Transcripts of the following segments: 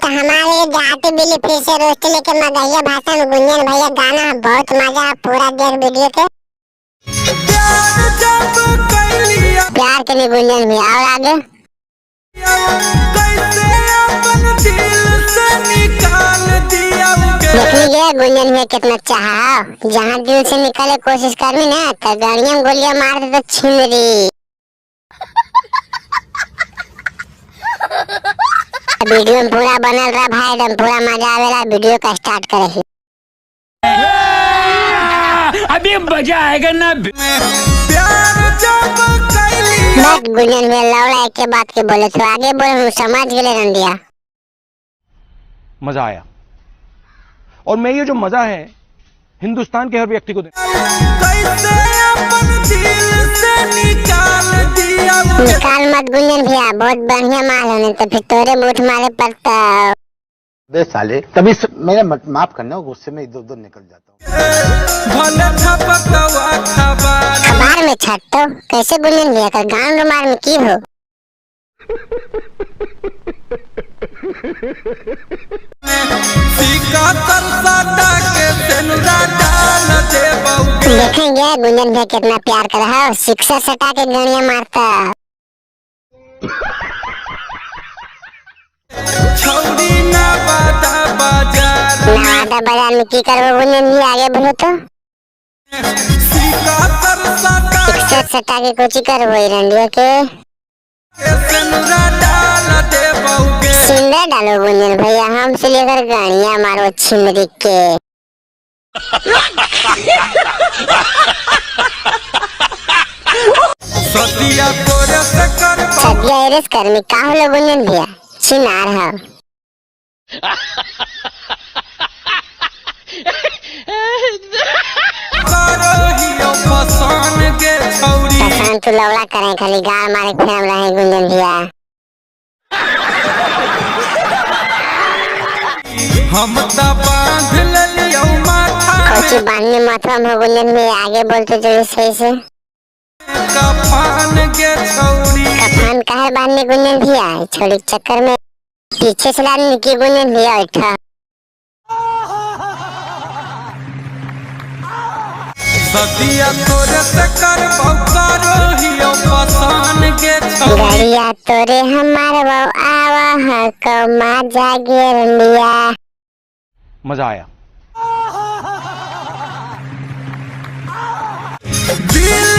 हमारे देहाती बिल्ली फिर से रोस्ट लेके मगहिया भाषा में गुंजन भैया गाना बहुत मजा पूरा देख वीडियो के प्यार के लिए गुंजन भी और आगे देख लीजिए गुंजन भैया कितना चाहा जहाँ दिल से निकले कोशिश करनी ना तो गाड़ियां गोलियां मार दे तो छिनरी। वीडियो में पूरा बनल रहा भाई एकदम पूरा मजा आवेला वीडियो का स्टार्ट करे अभी मजा आएगा ना। बट गुंजन में लौड़ा एक के बात के बोले तो आगे बोले समझ गए रंडिया। मजा आया और मैं ये जो मजा है हिंदुस्तान के हर व्यक्ति को निकाल मत गुंजन भैया बहुत बढ़िया माल होने तो फिर तोरे मुठ मारे पड़ता। बे साले कभी मेरे माफ करना गुस्से में इधर उधर निकल जाता हूँ। खबर में छट तो कैसे गुंजन भैया का गांव रुमार में की हो। देखेंगे गुंजन भैया कितना प्यार कर रहा है शिक्षा सटा के गणिया मारता। नवादा बाजार में की करबो गुंजन भैया आगे बोलो तो शिक्षा सटा के कुछ करबो रंडिया के सिंदर डालो गुंजन भैया हमसे लेकर गाड़ियां मारो छिमरी के। सदिया एरेस कर में का होलो गुंजन भैया छिनार है। पसंद तो लौड़ा करें खाली गाल मारे फेम रहे गुंजन भैया। हम बांध लियो माथा कोची बांधने माथा में गुंजन भैया आगे बोलते जो सही से कफन के छौरी कफन काहे बांधने गुंजन भैया छोड़ी चक्कर में पीछे से लाने की गुंजन भैया उठा। सदिया तोरे से कर करो हियो पसान के छौरी गाड़िया तोरे हमारे वो आवा है को मजा गिर लिया। मजा आया दिल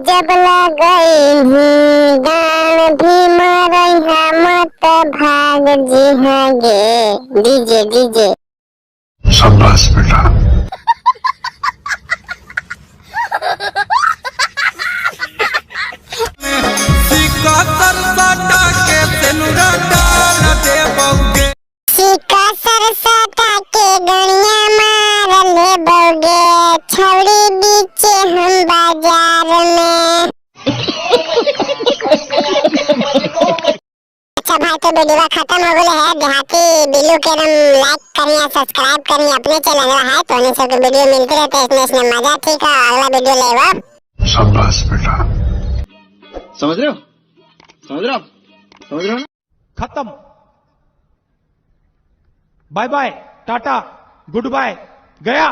जब लगई गान भी मरई मत भाग जी हाँ गे डीजे डीजे। शाबाश बेटा। सिकतर सटा के सेनुरा डाल दे बौगे सिक्का सरसटा के गणिया मार ले बौगे छौड़ी बीचे हम बाजार में। अच्छा भाई तो वीडियो खत्म हो गया है देहाती बिल्लू के नाम लाइक करिए सब्सक्राइब करिए अपने चैनल है तो नहीं सब वीडियो मिलते रहते हैं इसमें मजा ठीक है अगला वीडियो लेवा। शाबाश बेटा। समझ रहे हो समझ रहे हो समझ रहे हो ना। खत्म bye bye tata good bye गया।